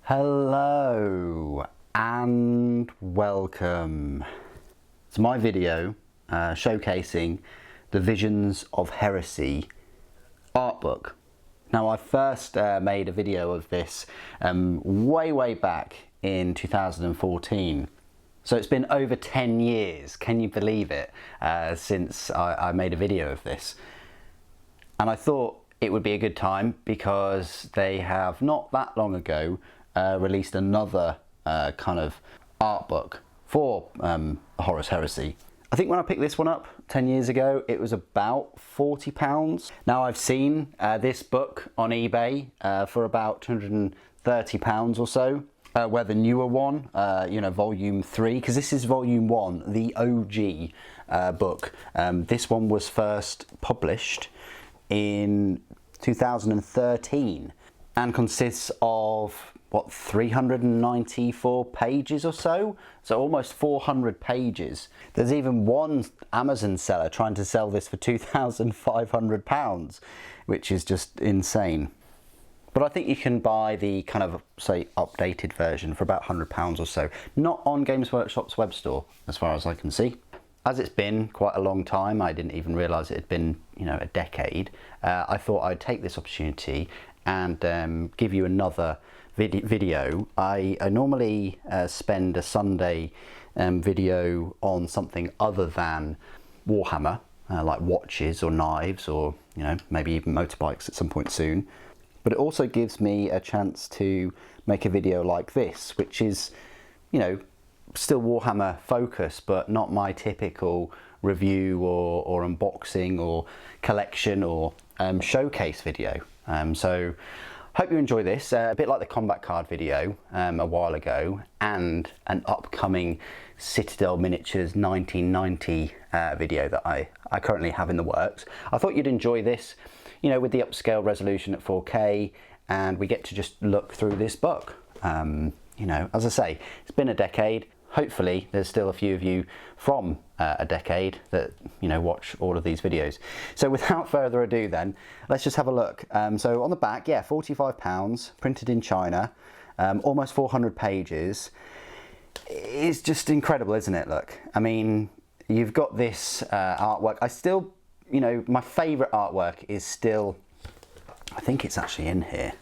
Hello and welcome to my video showcasing the Visions of Heresy art book. Now, I first made a video of this way back in 2014. So it's been over 10 years, can you believe it, since I made a video of this. And I thought it would be a good time because they have not that long ago released another kind of art book for Horus Heresy. I think when I picked this one up 10 years ago, it was about £40. Now I've seen this book on eBay for about £230 or so. Where the newer one, you know, volume 3, because this is volume 1, the OG book. This one was first published in 2013 and consists of what, 394 pages or so, so almost 400 pages. There's even one Amazon seller trying to sell this for £2,500, which is just insane. But I think you can buy the kind of, say, updated version for about £100 or so. Not on Games Workshop's web store, as far as I can see. As it's been quite a long time, I didn't even realise it had been, you know, a decade. I thought I'd take this opportunity and give you another video. I normally spend a Sunday video on something other than Warhammer, like watches or knives or, you know, maybe even motorbikes at some point soon. But it also gives me a chance to make a video like this, which is, you know, still Warhammer focused, but not my typical review or unboxing or collection or showcase video. So hope you enjoy this, a bit like the combat card video a while ago, and an upcoming Citadel Miniatures 1990 video that I currently have in the works. I thought you'd enjoy this, you know, with the upscale resolution at 4K, and we get to just look through this book. You know, as I say, it's been a decade. Hopefully there's still a few of you from a decade that, you know, watch all of these videos. So without further ado then, let's just have a look. So on the back, yeah, £45, printed in China, almost 400 pages. It's just incredible, isn't it? Look, I mean, you've got this artwork. I still, you know, my favourite artwork is still, I think it's actually in here.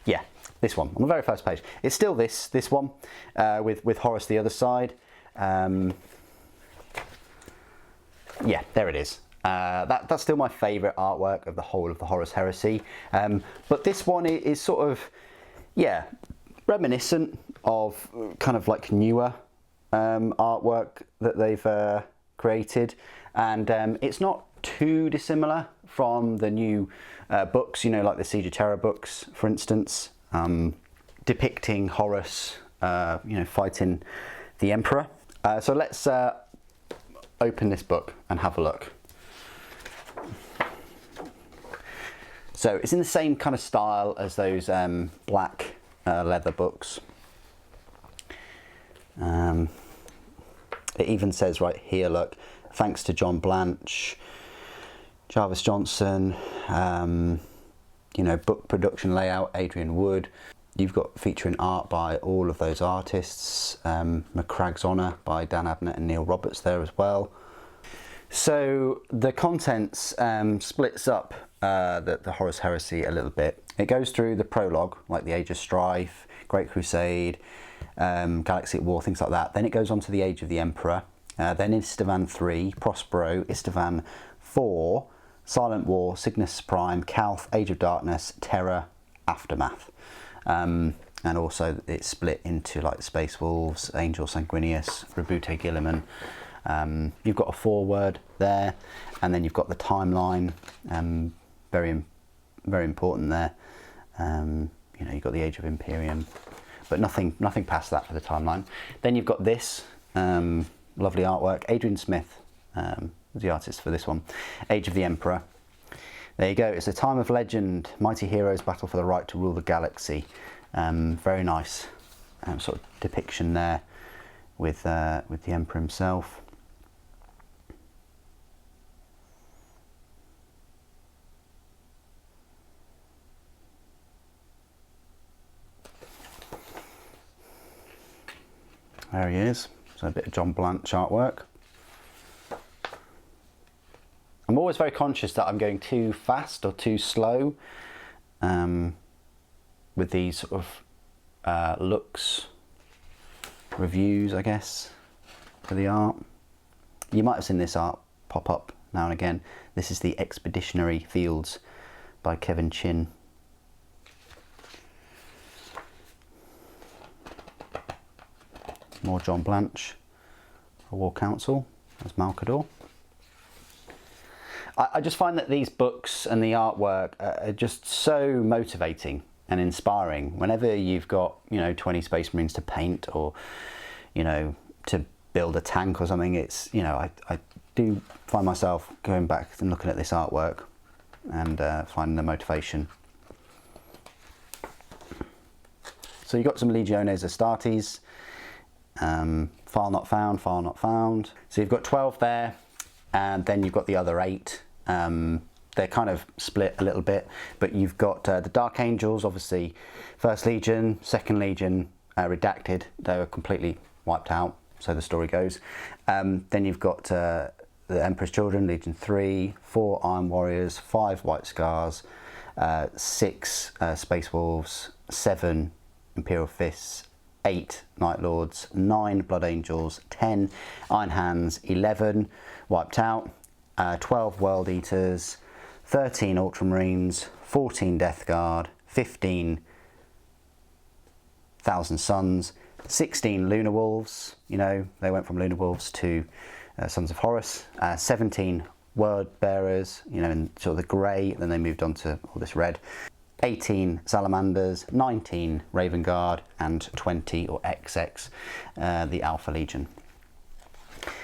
Yeah, this one on the very first page. It's still this one with Horus the other side. Yeah, there it is. That's still my favourite artwork of the whole of the Horus Heresy. But this one is sort of, yeah, reminiscent of kind of like newer artwork that they've created, and it's not too dissimilar from the new books, you know, like the Siege of Terra books, for instance, depicting Horus, you know, fighting the Emperor. So let's open this book and have a look. So it's in the same kind of style as those black leather books. It even says right here, look, thanks to John Blanched, Jarvis Johnson, you know, book production layout, Adrian Wood. You've got featuring art by all of those artists, McCragg's Honour by Dan Abnett and Neil Roberts there as well. So the contents splits up the Horus Heresy a little bit. It goes through the prologue, like the Age of Strife, Great Crusade, Galaxy at War, things like that. Then it goes on to the Age of the Emperor, then Istvan 3, Prospero, Istvan 4, Silent War, Cygnus Prime, Calth, Age of Darkness, Terra, Aftermath. And also it's split into like Space Wolves, Angel Sanguinius, Rebute Guilliman. You've got a foreword there, and then you've got the timeline, very important there. You know, you've got the Age of Imperium, but nothing past that for the timeline. Then you've got this lovely artwork. Adrian Smith was the artist for this one. Age of the Emperor. There you go. It's a time of legend. Mighty heroes battle for the right to rule the galaxy. Very nice sort of depiction there with the Emperor himself. There he is. So a bit of John Blanched artwork. I'm always very conscious that I'm going too fast or too slow with these sort of looks, reviews, I guess, for the art. You might have seen this art pop up now and again. This is the Expeditionary Fields by Kevin Chin. More John Blanched, a War Council, as Malcador. I just find that these books and the artwork are just so motivating and inspiring. Whenever you've got, you know, 20 Space Marines to paint, or, you know, to build a tank or something, it's, you know, I do find myself going back and looking at this artwork and finding the motivation. So you've got some Legiones Astartes, file not found, file not found. So you've got 12 there, and then you've got the other 8. They're kind of split a little bit, but you've got the Dark Angels, obviously, 1st Legion, 2nd Legion, redacted. They were completely wiped out, so the story goes. Then you've got the Emperor's Children, Legion 3, 4 Iron Warriors, 5 White Scars, 6 Space Wolves, 7 Imperial Fists, 8 Night Lords, 9 Blood Angels, 10 Iron Hands, 11 wiped out, 12 World Eaters, 13 Ultramarines, 14 Death Guard, 15 Thousand Suns, 16 Lunar Wolves, you know, they went from Lunar Wolves to Sons of Horus, 17 Word Bearers, you know, in sort of the grey, then they moved on to all this red, 18 Salamanders, 19 Raven Guard, and 20, or XX, the Alpha Legion.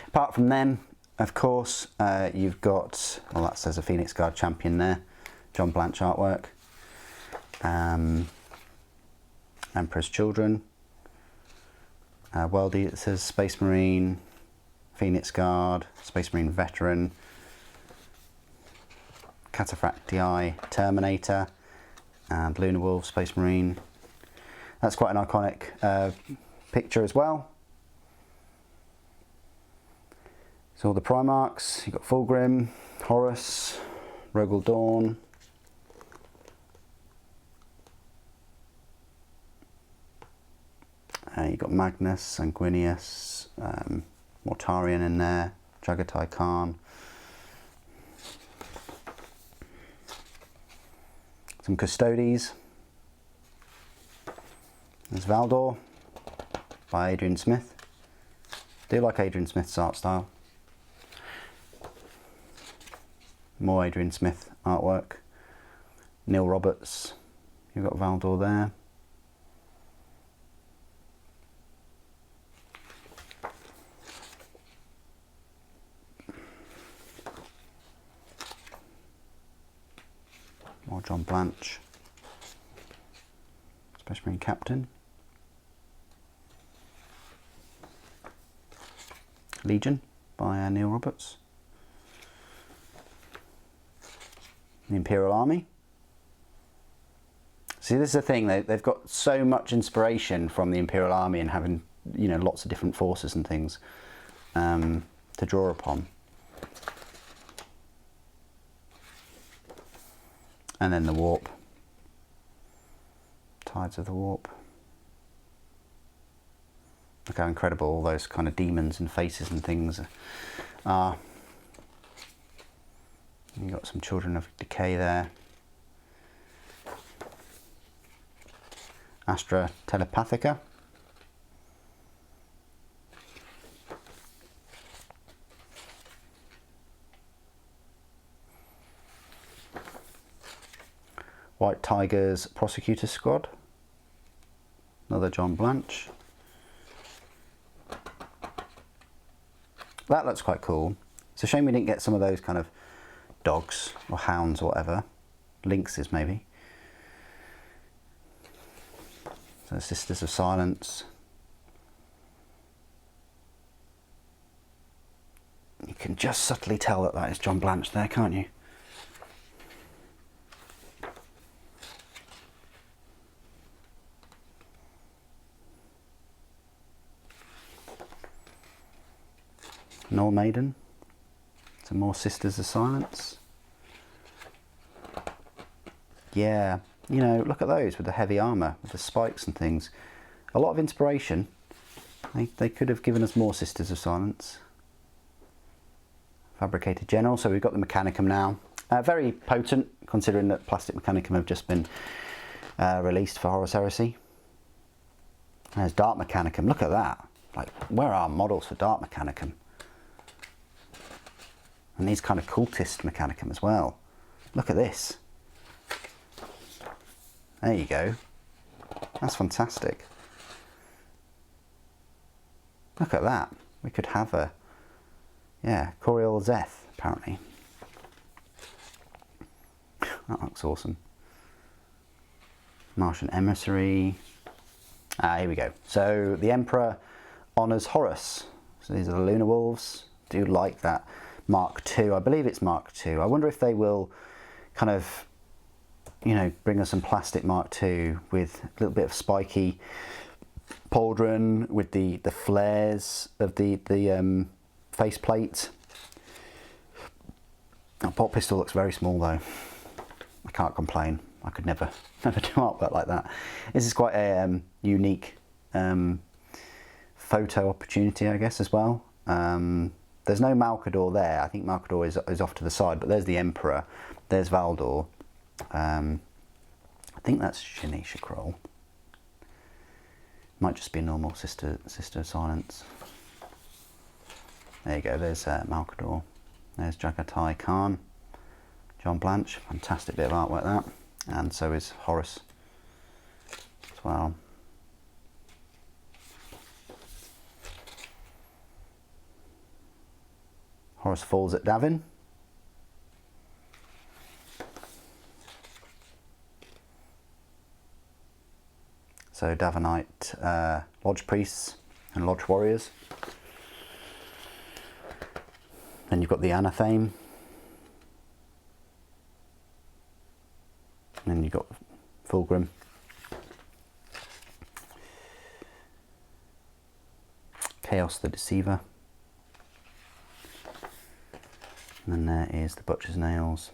Apart from them, of course, you've got, well, that says a Phoenix Guard champion there, John Blanched artwork, Emperor's Children, World Eater, it says Space Marine, Phoenix Guard, Space Marine Veteran, Cataphractii Terminator, and Lunar Wolf Space Marine. That's quite an iconic picture as well. So all the Primarchs, you've got Fulgrim, Horus, Rogal Dawn, you've got Magnus, Sanguinius, Mortarion in there, Jagatai Khan. Some Custodes. There's Valdor by Adrian Smith. Do like Adrian Smith's art style. More Adrian Smith artwork. Neil Roberts, you've got Valdor there. More John Blanched, Space Marine Captain. Legion by Neil Roberts. The Imperial Army. See, this is the thing, they've got so much inspiration from the Imperial Army and having, you know, lots of different forces and things to draw upon. And then the Warp. Tides of the Warp. Look how incredible all those kind of demons and faces and things are. You've got some Children of Decay there. Astra Telepathica. White Tigers Prosecutor Squad. Another John Blanched. That looks quite cool. It's a shame we didn't get some of those kind of dogs or hounds or whatever. Lynxes maybe. So Sisters of Silence. You can just subtly tell that that is John Blanched there, can't you? An old maiden. Some more Sisters of Silence. Yeah, you know, look at those with the heavy armour, with the spikes and things. A lot of inspiration. They could have given us more Sisters of Silence. Fabricated General, so we've got the Mechanicum now. Very potent, considering that plastic Mechanicum have just been released for Horus Heresy. There's Dark Mechanicum, look at that. Like, where are models for Dark Mechanicum? And these kind of cultist Mechanicum as well. Look at this. There you go. That's fantastic. Look at that. We could have a, yeah, Coriol Zeth, apparently. That looks awesome. Martian Emissary. Here we go. So the Emperor honours Horus. So these are the Lunar Wolves. Do like that Mark II. I believe it's Mark II. I wonder if they will kind of, you know, bring us some plastic Mark II with a little bit of spiky pauldron with the flares of the faceplate. That pop pistol looks very small though. I can't complain. I could never do artwork like that. This is quite a unique photo opportunity, I guess, as well. There's no Malcador there. I think Malcador is off to the side, but there's the Emperor. There's Valdor. I think that's Shanisha Kroll. Might just be a normal Sister of Silence. There you go, there's Malcador. There's Jagatai Khan. John Blanched, fantastic bit of artwork that. And so is Horus as well. Horus falls at Davin. So Davinite Lodge Priests and Lodge Warriors. Then you've got the Anathame. And then you've got Fulgrim. Chaos the Deceiver. And then there is the Butcher's Nails.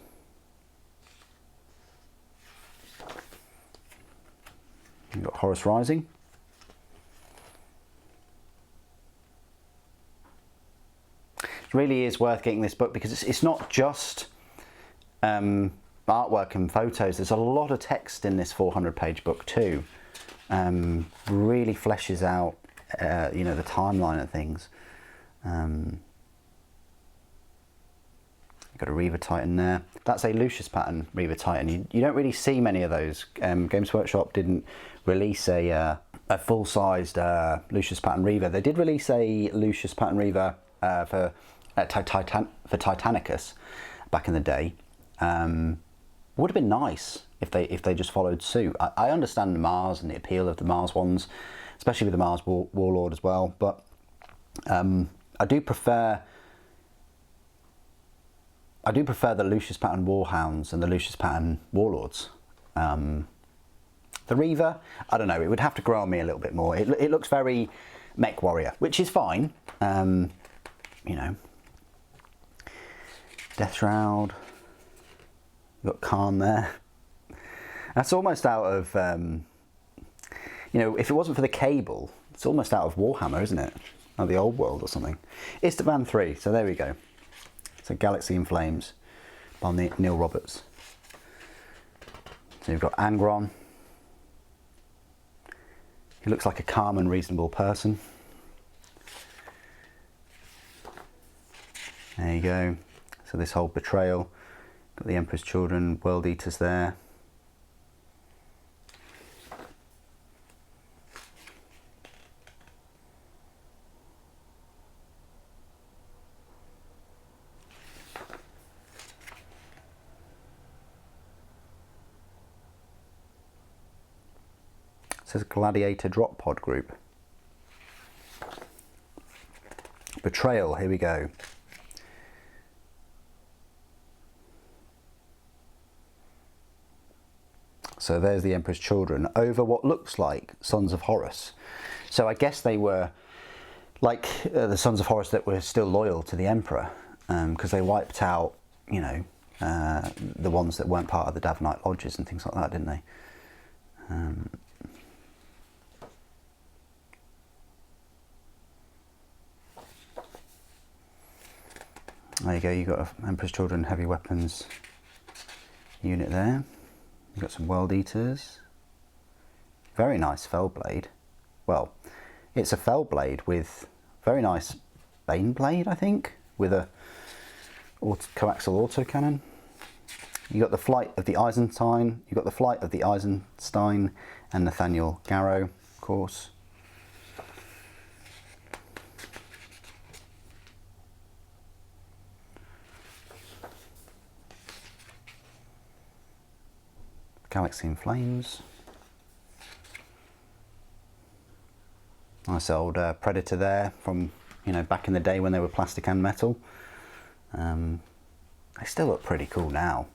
You've got Horus Rising. It really is worth getting this book because it's not just artwork and photos. There's a lot of text in this 400-page book too. Really fleshes out, you know, the timeline of things. Got a Reaver Titan there. That's a Lucius pattern Reaver Titan. You don't really see many of those. Games Workshop didn't release a full-sized Lucius pattern Reaver. They did release a Lucius pattern Reaver for Titanicus back in the day. Would have been nice if they just followed suit. I understand the Mars and the appeal of the Mars ones, especially with the Mars Warlord as well. But I do prefer the Lucius pattern Warhounds and the Lucius pattern Warlords. The Reaver, I don't know, it would have to grow on me a little bit more. It looks very mech warrior, which is fine. You know, Deathroud, you've got Khan there. That's almost out of, you know, if it wasn't for the cable, it's almost out of Warhammer, isn't it? Or the Old World or something. Istvan 3, so there we go. So Galaxy in Flames by Neil Roberts. So you've got Angron. He looks like a calm and reasonable person. There you go. So this whole betrayal. Got the Emperor's Children, World Eaters there. It says Gladiator Drop Pod Group. Betrayal, here we go. So there's the Emperor's Children over what looks like Sons of Horus. So I guess they were like the Sons of Horus that were still loyal to the Emperor, because they wiped out, you know, the ones that weren't part of the Davenite lodges and things like that, didn't they? There you go, you've got an Emperor's Children heavy weapons unit there. You've got some World Eaters. Very nice fell blade. Well, it's a fell blade with very nice Bane blade, I think, with a coaxial autocannon. You got the Flight of the Eisenstein. You got the Flight of the Eisenstein and Nathaniel Garrow, of course. Galaxy in Flames. Nice old Predator there from, you know, back in the day when they were plastic and metal. They still look pretty cool now.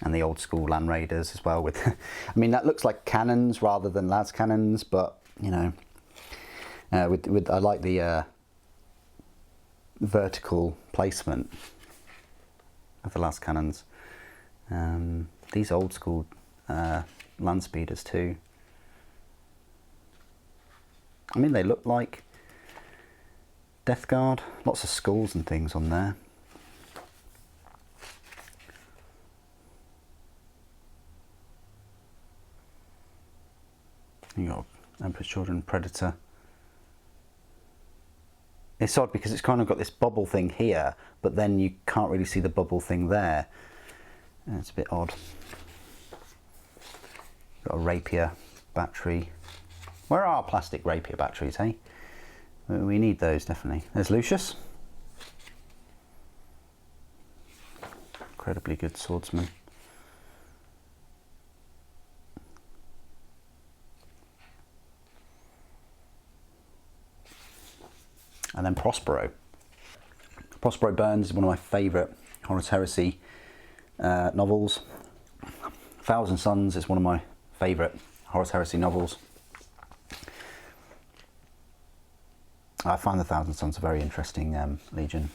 And the old school Land Raiders as well with, I mean, that looks like cannons rather than las cannons, but, you know, I like the vertical placement of the las cannons. These old school land speeders too. I mean, they look like Death Guard. Lots of skulls and things on there. You got Emperor's Children Predator. It's odd because it's kind of got this bubble thing here, but then you can't really see the bubble thing there. It's a bit odd. Got a rapier battery. Where are plastic rapier batteries, hey? We need those, definitely. There's Lucius. Incredibly good swordsman. And then Prospero. Prospero Burns is one of my favourite Horus Heresy novels. Thousand Sons is one of my favourite Horus Heresy novels. I find the Thousand Sons a very interesting legion.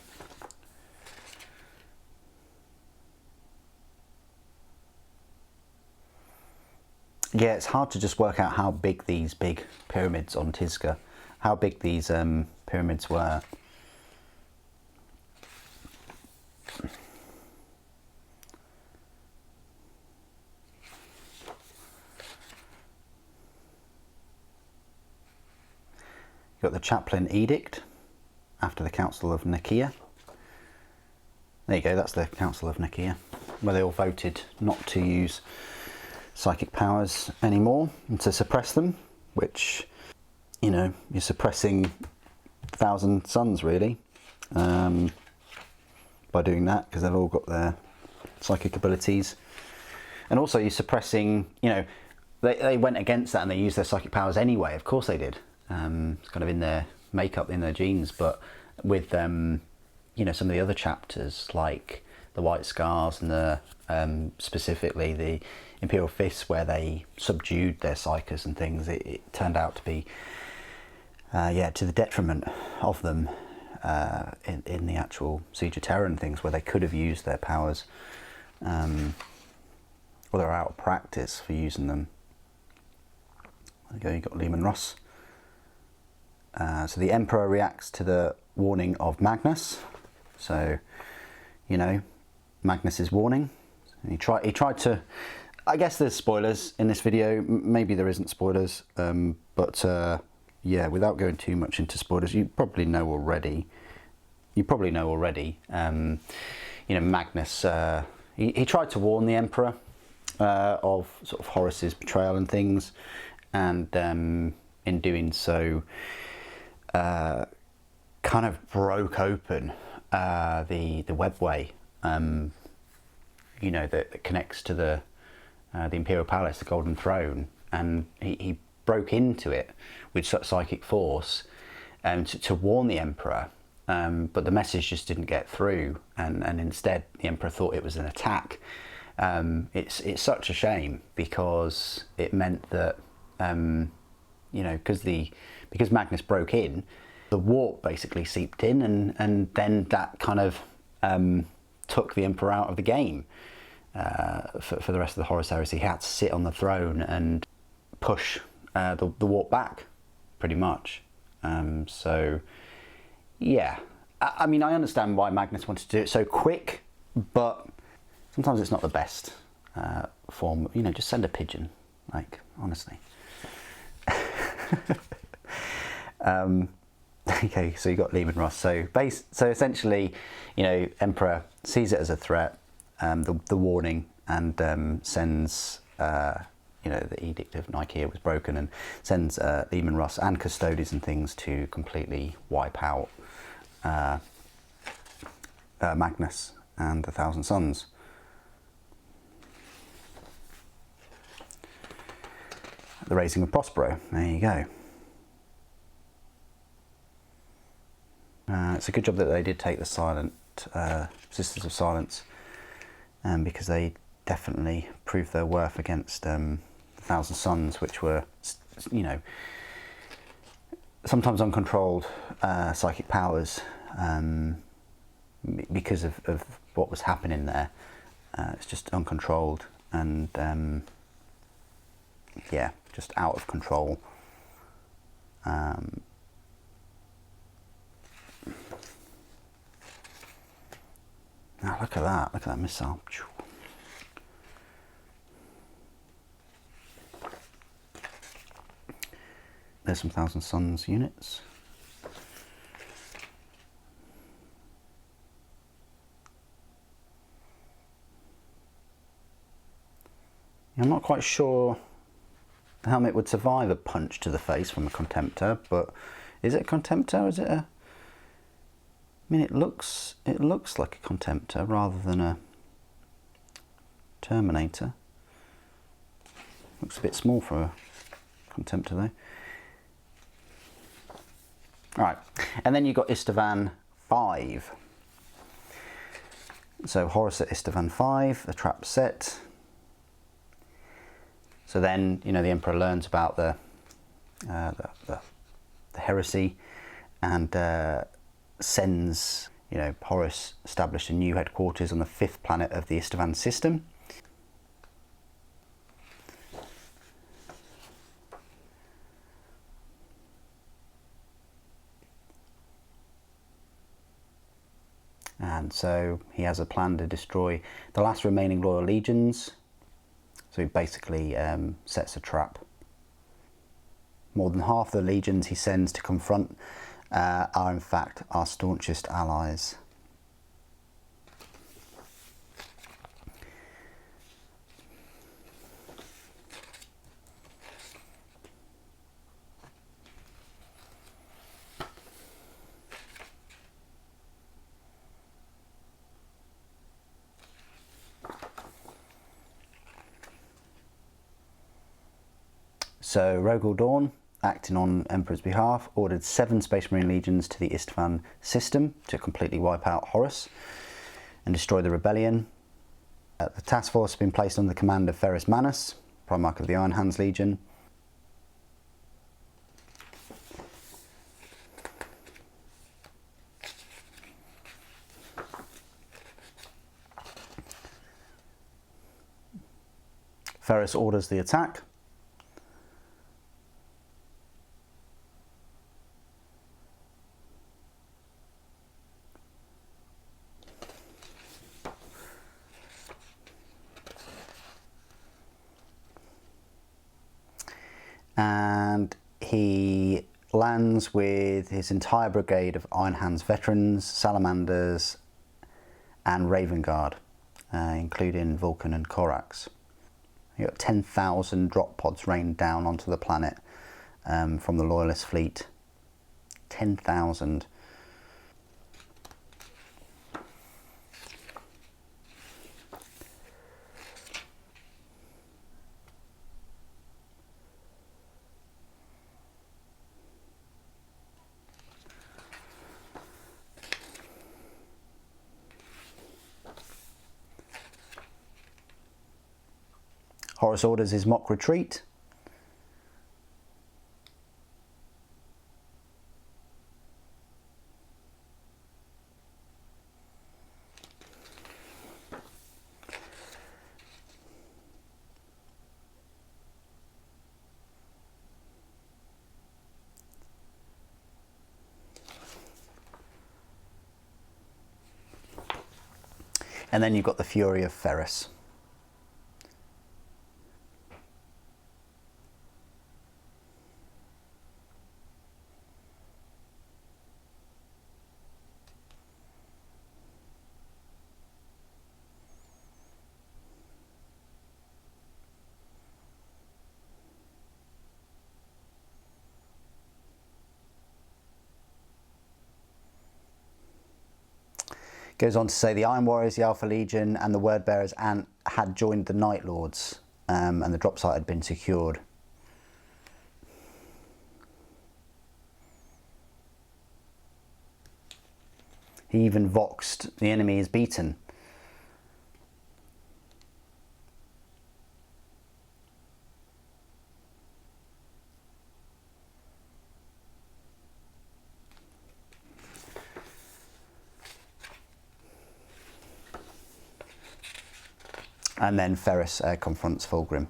Yeah, it's hard to just work out how big these big pyramids on Tizca, how big these pyramids were. You've got the Chaplain Edict after the Council of Nicaea. There you go, that's the Council of Nicaea, where they all voted not to use psychic powers anymore and to suppress them, which, you know, you're suppressing Thousand Sons really by doing that, because they've all got their psychic abilities. And also you're suppressing, you know, they went against that and they used their psychic powers anyway, of course they did. It's kind of in their makeup, in their genes, but with you know, some of the other chapters like the White Scars and the specifically the Imperial Fists, where they subdued their psychers and things, it turned out to be yeah, to the detriment of them in the actual Siege of Terra and things, where they could have used their powers, or they're out of practice for using them. There you go, you've got Lehman Ross. So the Emperor reacts to the warning of Magnus. So, you know, Magnus's warning. He tried to, I guess there's spoilers in this video, maybe there isn't spoilers, but yeah, without going too much into spoilers, you probably know already. You know, Magnus, he tried to warn the Emperor of sort of Horus's betrayal and things, and in doing so, kind of broke open the webway, you know, that connects to the Imperial Palace, the Golden Throne, and he broke into it with such psychic force to warn the Emperor, but the message just didn't get through, and instead the Emperor thought it was an attack. It's such a shame, because it meant that you know, because the because Magnus broke in, the warp basically seeped in, and then that kind of took the Emperor out of the game for the rest of the Horus Heresy. He had to sit on the throne and push the warp back, pretty much. So, yeah. I mean, I understand why Magnus wanted to do it so quick, but sometimes it's not the best form. You know, just send a pigeon, like, honestly. Okay, so you got Leman Russ. So essentially, you know, Emperor sees it as a threat, the warning, and sends, you know, the Edict of Nicaea was broken, and sends Leman Russ and Custodes and things to completely wipe out Magnus and the Thousand Sons. The Racing of Prospero, there you go. It's a good job that they did take the silent Sisters of Silence, because they definitely proved their worth against the Thousand Sons, which were, you know, sometimes uncontrolled psychic powers because of what was happening there. It's just uncontrolled and yeah, just out of control. Now look at that missile. There's some Thousand Sons units. I'm not quite sure the helmet would survive a punch to the face from a Contemptor, but is it a Contemptor? Is it a... I mean, it looks like a Contemptor rather than a Terminator. Looks a bit small for a Contemptor though. Alright, and then you've got Istvan 5. So Horus at Istvan 5, the trap set. So then, you know, the Emperor learns about the heresy, and sends, you know, Horus established a new headquarters on the 5th planet of the Istvan system. And so he has a plan to destroy the last remaining loyal legions. So he basically sets a trap. More than half the legions he sends to confront are in fact our staunchest allies. So Rogel Dawn, acting on Emperor's behalf, ordered 7 Space Marine legions to the Istvan system to completely wipe out Horus and destroy the rebellion. The task force has been placed under the command of Ferrus Manus, Primarch of the Iron Hands Legion. Ferrus orders the attack. And he lands with his entire brigade of Iron Hands veterans, Salamanders and Raven Guard, including Vulcan and Corax. You got 10,000 drop pods rained down onto the planet from the Loyalist fleet. 10,000. Horus orders his mock retreat. And then you've got the Fury of Ferris. Goes on to say the Iron Warriors, the Alpha Legion and the Word Bearers had joined the Night Lords, and the drop site had been secured. He even voxed the enemy is beaten. And then Ferris confronts Fulgrim.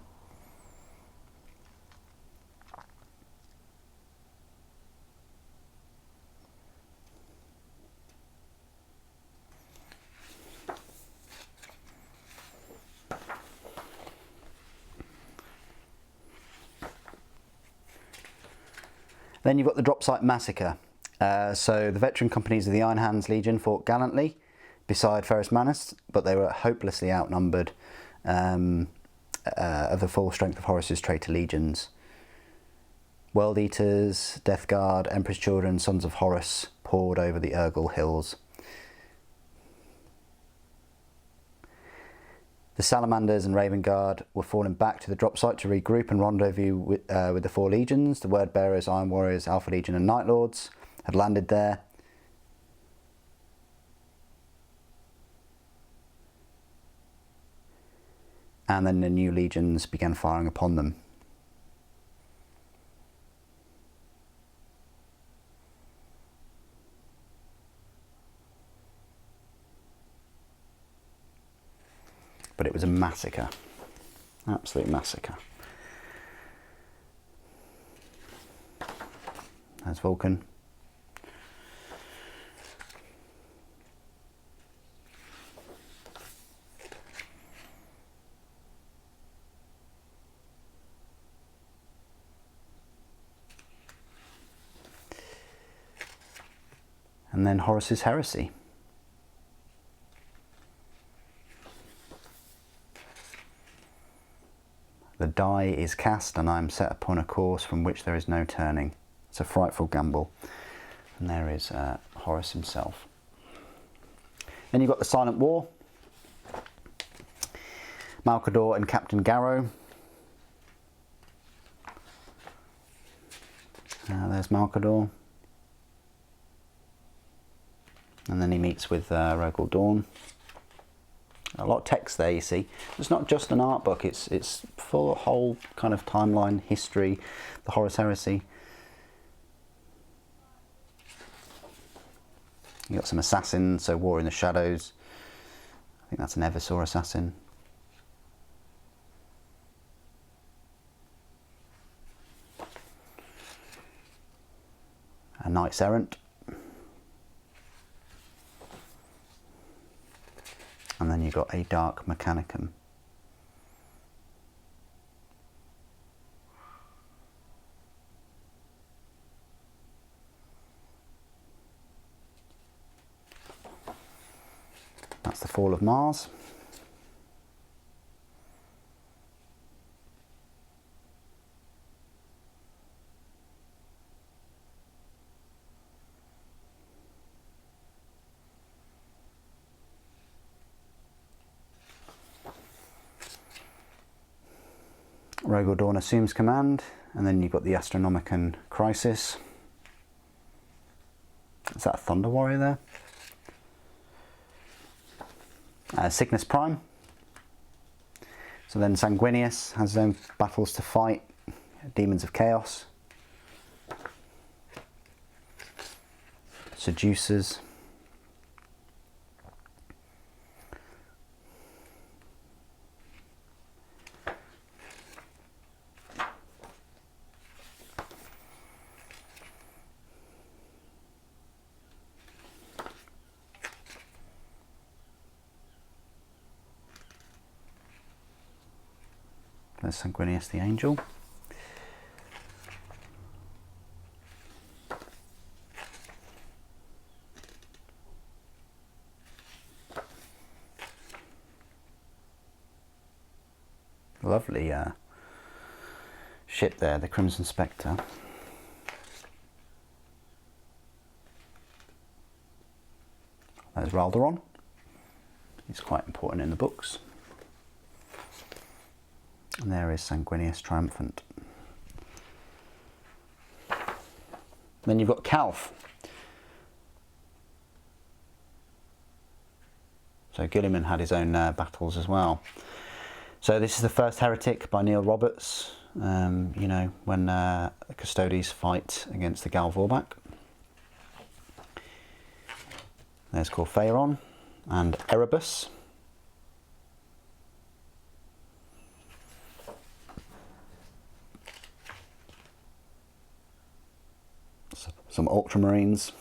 Then you've got the drop site massacre. So the veteran companies of the Iron Hands Legion fought gallantly beside Ferrus Manus, but they were hopelessly outnumbered of the full strength of Horus's traitor legions. World Eaters, Death Guard, Emperor's Children, Sons of Horus poured over the Urgal hills. The Salamanders and Raven Guard were falling back to the drop site to regroup and rendezvous with the four legions. The Word Bearers, Iron Warriors, Alpha Legion and Night Lords had landed there. And then the new legions began firing upon them. But it was a massacre, absolute massacre. There's Vulcan. And then Horus Heresy. The die is cast and I am set upon a course from which there is no turning. It's a frightful gamble. And there is Horus himself. Then you've got the Silent War. Malcador and Captain Garrow. There's Malcador. And then he meets with Rogel Dawn. A lot of text there, you see. It's not just an art book, it's full whole kind of timeline, history, the Horus Heresy. You got some assassins, so War in the Shadows. I think that's an Eversaw assassin. A Knights Errant. And then you've got a Dark Mechanicum. That's the Fall of Mars. Rogel Dawn assumes command, and then you've got the Astronomicon Crisis. Is that a Thunder Warrior there? Cygnus Prime. So then Sanguinius has his own battles to fight. Demons of Chaos. Seducers. There's Sanguinius the Angel. Lovely ship there, the Crimson Spectre. There's Ralderon. He's quite important in the books. And there is Sanguinius Triumphant. Then you've got Calth. So Guilliman had his own battles as well. So this is the first Heretic by Neil Roberts, you know, when the Custodes fight against the Gal Vorbak. There's Corphaeron and Erebus. Some Ultramarines.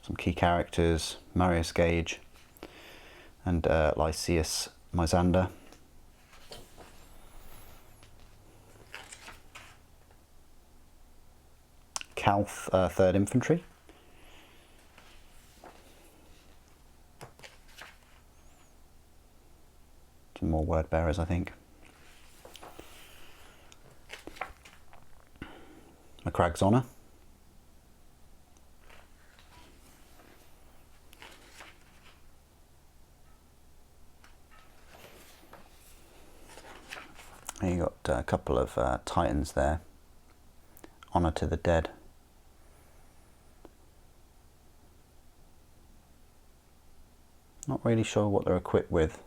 Some key characters, Marius Gage and Lysias Mysander. Calth 3rd Infantry. Some more word bearers, I think. McCragg's Honour. You got a couple of Titans there. Honour to the Dead. Not really sure what they're equipped with.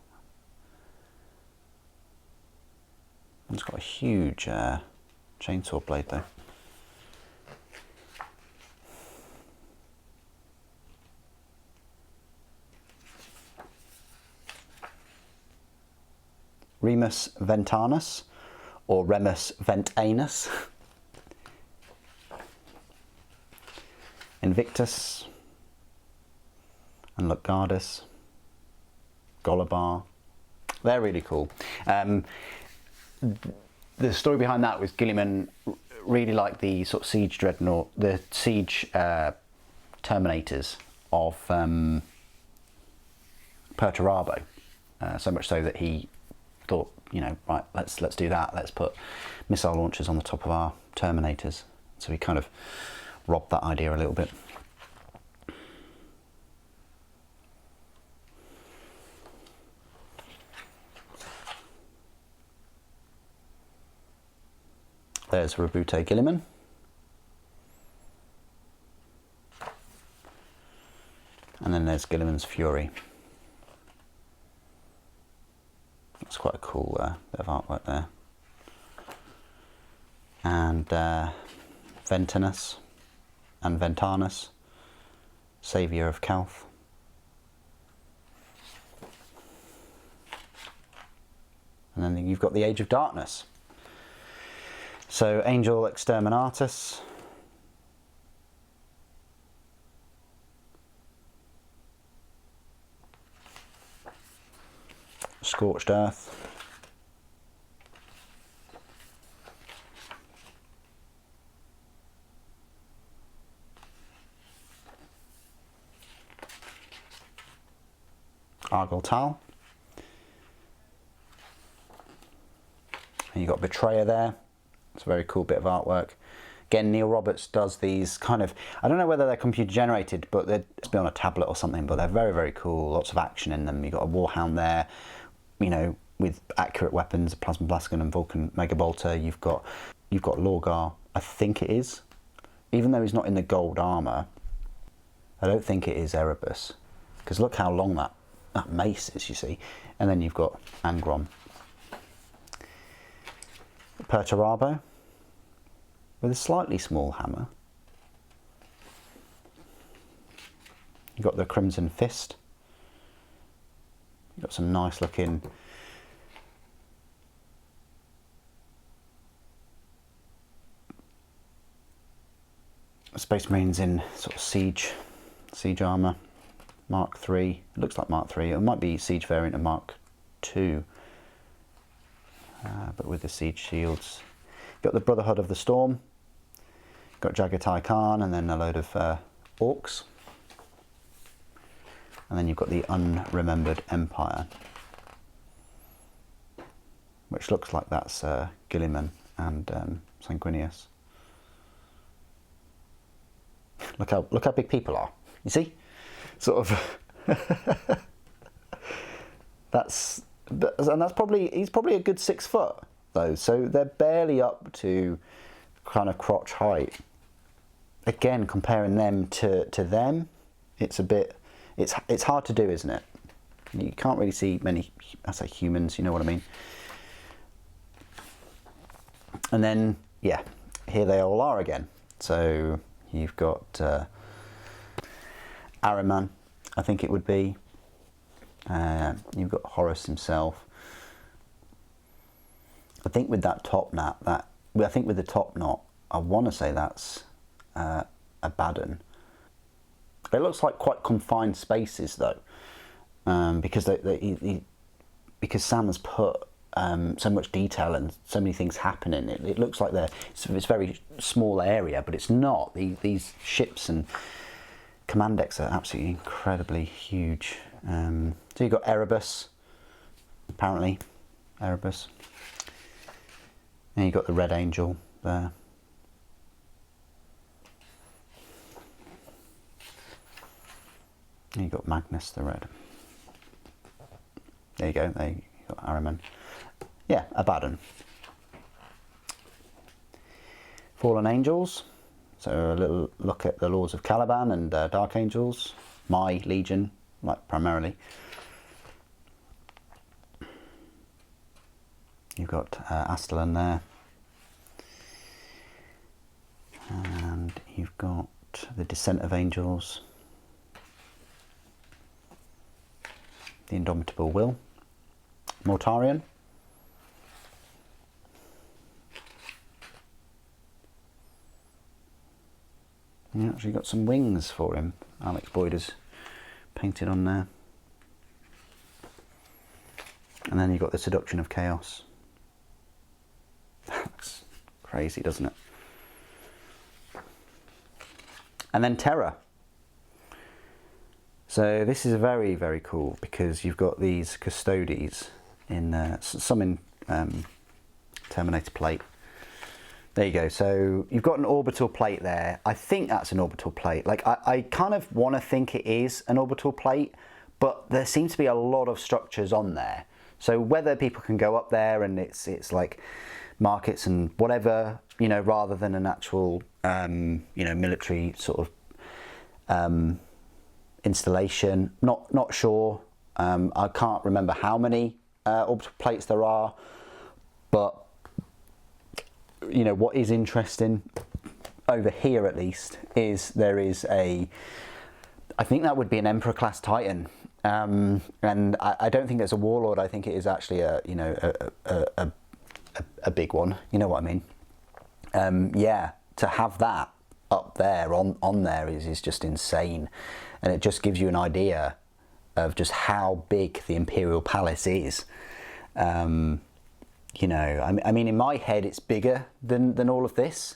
One's got a huge chainsaw blade though. Remus Ventanus, or Remus Ventanus. Invictus, and Lucgardus, Golabar. They're really cool. The story behind that was Guilliman really liked the sort of siege dreadnought, the siege terminators of Perturabo, so much so that he thought, you know, right, let's do that. Let's put missile launchers on the top of our terminators. So he kind of robbed that idea a little bit. There's Rabute Guilliman. And then there's Guilliman's Fury. That's quite a cool bit of artwork there. And Ventanus and Ventanus, Saviour of Calth. And then you've got the Age of Darkness. So Angel Exterminatus. Scorched Earth. Argyle Tal. And you've got Betrayer there. It's a very cool bit of artwork. Again, Neil Roberts does these kind of, I don't know whether they're computer generated, but they're be on a tablet or something, but they're very, very cool. Lots of action in them. You've got a Warhound there, you know, with accurate weapons, Plasma Blast and Vulcan Mega Bolter. You've got Lorgar, I think it is. Even though he's not in the gold armour, I don't think it is Erebus. Because look how long that mace is, you see. And then you've got Angron. Perturabo with a slightly small hammer. You've got the Crimson Fist. You've got some nice looking Space Marines in sort of siege armour. Mark 3. It looks like Mark 3. It might be siege variant of Mark 2, but with the siege shields. Got the Brotherhood of the Storm. Got Jagatai Khan, and then a load of orcs. And then you've got the Unremembered Empire, which looks like that's Gilliman and Sanguinius. Look how big people are. You see, sort of. that's probably, he's probably a good 6 foot though. So they're barely up to kind of crotch height. Again, comparing them to them, it's a bit. It's hard to do, isn't it? You can't really see many, I say humans, you know what I mean. And then, yeah, here they all are again. So you've got Ahriman, I think it would be. You've got Horus himself. I think with that top knot, I think with the top knot, I want to say that's Abaddon. It looks like quite confined spaces though, because because Sam has put so much detail and so many things happening. It looks like it's a very small area, but it's not. These ships and command decks are absolutely incredibly huge. So you've got Erebus, apparently, Erebus. And you've got the Red Angel there. And you've got Magnus the Red. There you go, there you got Ahriman. Yeah, Abaddon. Fallen Angels. So a little look at the Lords of Caliban and Dark Angels. My Legion, like primarily. You've got Astellan there. And you've got the Descent of Angels. The Indomitable Will. Mortarion. You actually got some wings for him. Alex Boyd has painted on there. And then you've got the Seduction of Chaos. That's crazy, doesn't it? And then Terra. So this is very, very cool because you've got these Custodes in some in Terminator plate. There you go. So you've got an orbital plate there. I think that's an orbital plate. Like I kind of want to think it is an orbital plate, but there seems to be a lot of structures on there. So whether people can go up there and it's like markets and whatever, you know, rather than an actual you know, military sort of installation, not sure. I can't remember how many orbital plates there are, but you know what is interesting over here at least is there is I think that would be an Emperor class Titan, and I don't think it's a Warlord. I think it is actually a, you know, a big one, you know what I mean. Yeah, to have that up there on there is just insane, and it just gives you an idea of just how big the Imperial Palace is. You know, I mean, in my head, it's bigger than all of this.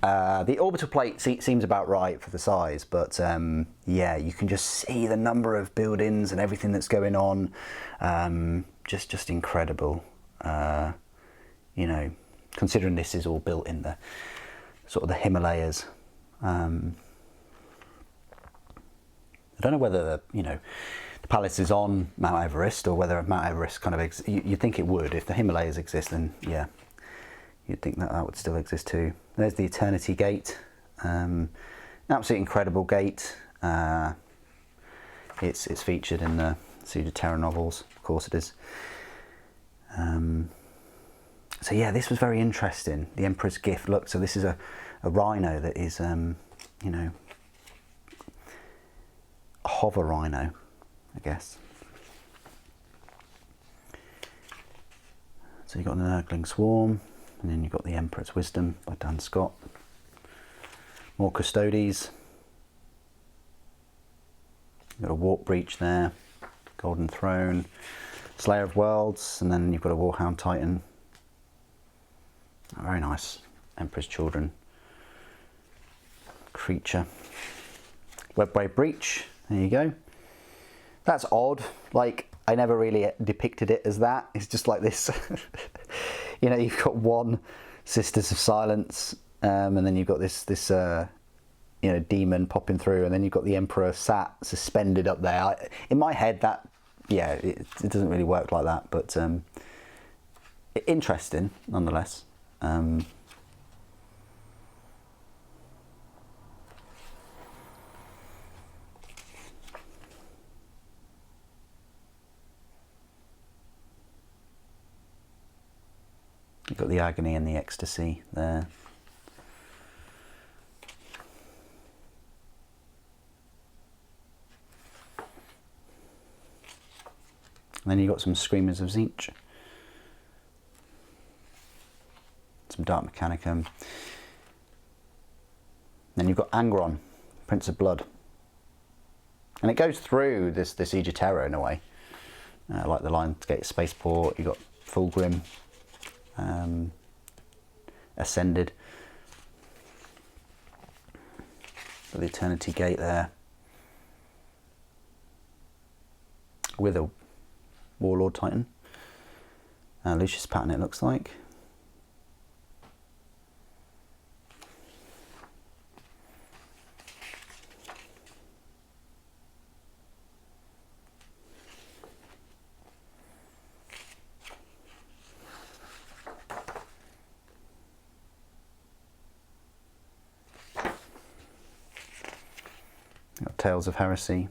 The orbital plate seems about right for the size, but yeah, you can just see the number of buildings and everything that's going on. Just incredible. You know, considering this is all built in the sort of the Himalayas. I don't know whether you know, the palace is on Mount Everest or whether Mount Everest kind of you'd think it would. If the Himalayas exist, then yeah, you'd think that would still exist too. There's the Eternity Gate, absolutely incredible gate. It's featured in the Siege of Terra novels, of course it is. So yeah, this was very interesting. The Emperor's Gift. Look, so this is a rhino that is, you know, a hover rhino, I guess. So you've got the Nurgling Swarm, and then you've got the Emperor's Wisdom by Dan Scott. More Custodes. You've got a warp breach there, golden throne, Slayer of Worlds, and then you've got a Warhound Titan. Oh, very nice. Emperor's Children creature. Webway breach. There you go. That's odd. Like, I never really depicted it as that. It's just like this. You know, you've got one Sisters of Silence, and then you've got this you know, demon popping through, and then you've got the Emperor sat suspended up there. In my head, that, yeah, it doesn't really work like that, but interesting nonetheless. You've got the agony and the ecstasy there. And then you've got some Screamers of Tzeentch. Some Dark Mechanicum. Then you've got Angron, Prince of Blood. And it goes through this Siege of Terra in a way. Like the Lionsgate Spaceport, you've got Fulgrim. Ascended. Got the Eternity Gate there. With a Warlord Titan. Lucius pattern it looks like. Got Tales of Heresy.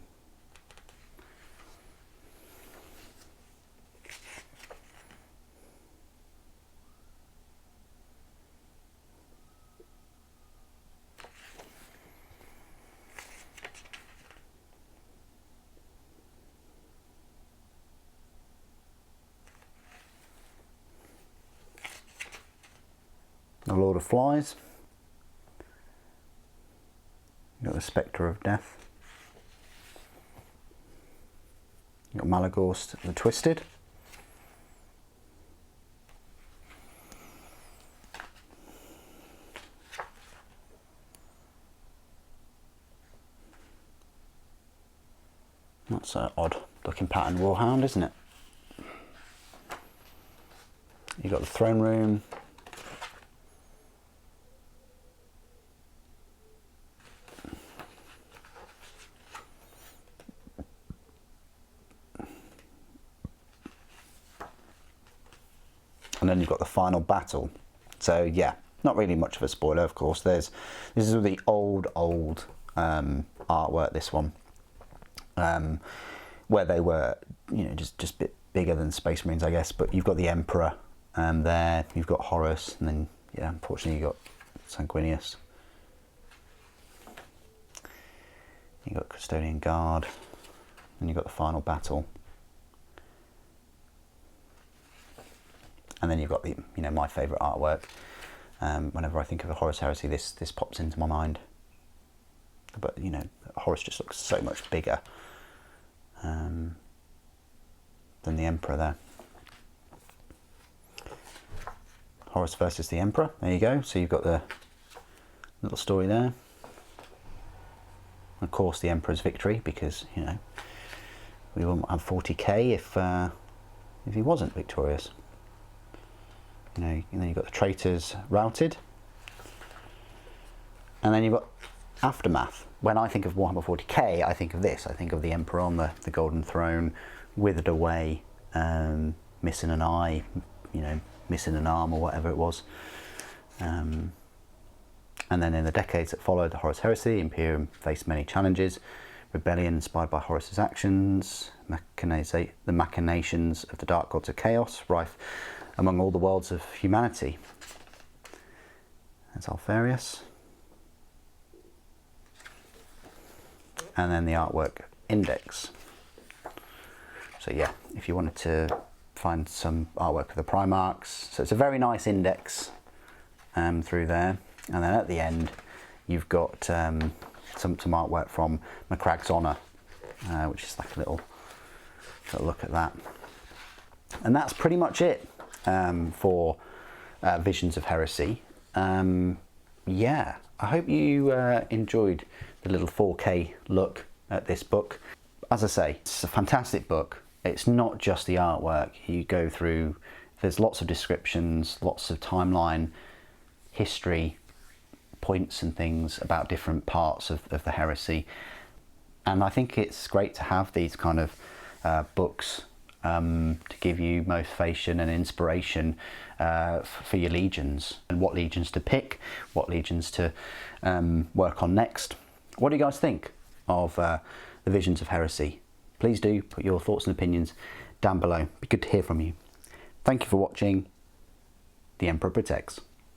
The Lord of Flies. You've got the Spectre of Death. You've got Malagorst the Twisted. That's an odd looking pattern Warhound, isn't it? You've got the Throne Room. And then you've got the final battle. So yeah, not really much of a spoiler, of course. This is the old artwork, this one, where they were, you know, just a bit bigger than Space Marines, I guess. But you've got the Emperor there, you've got Horus, and then yeah, unfortunately you've got Sanguinius. You've got Custodian Guard, and you've got the final battle. And then you've got the, you know, my favourite artwork. Whenever I think of a Horus Heresy, this pops into my mind. But you know, Horus just looks so much bigger than the Emperor there. Horus versus the Emperor. There you go. So you've got the little story there. Of course, the Emperor's victory, because you know we wouldn't have 40k if he wasn't victorious. You know, and then you've got the traitors routed, and then you've got Aftermath. When I think of Warhammer 40k, I think of this. I think of the Emperor on the Golden Throne, withered away, missing an eye, you know, missing an arm or whatever it was. And then in the decades that followed the Horus Heresy, Imperium faced many challenges. Rebellion inspired by Horus's actions, the machinations of the Dark Gods of Chaos, rife among all the worlds of humanity. That's Alfarius. And then the artwork index. So yeah, if you wanted to find some artwork of the Primarchs. So it's a very nice index through there. And then at the end, you've got some artwork from Macragge's Honour which is like a little look at that. And that's pretty much it for Visions of Heresy. Yeah, I hope you enjoyed the little 4K look at this book. As I say, it's a fantastic book. It's not just the artwork. You go through, there's lots of descriptions, lots of timeline, history, points and things about different parts of the heresy. And I think it's great to have these kind of books to give you motivation and inspiration for your legions, and what legions to pick, what legions to work on next. What do you guys think of the Visions of Heresy? Please do put your thoughts and opinions down below. It'd be good to hear from you. Thank you for watching. The Emperor Protects.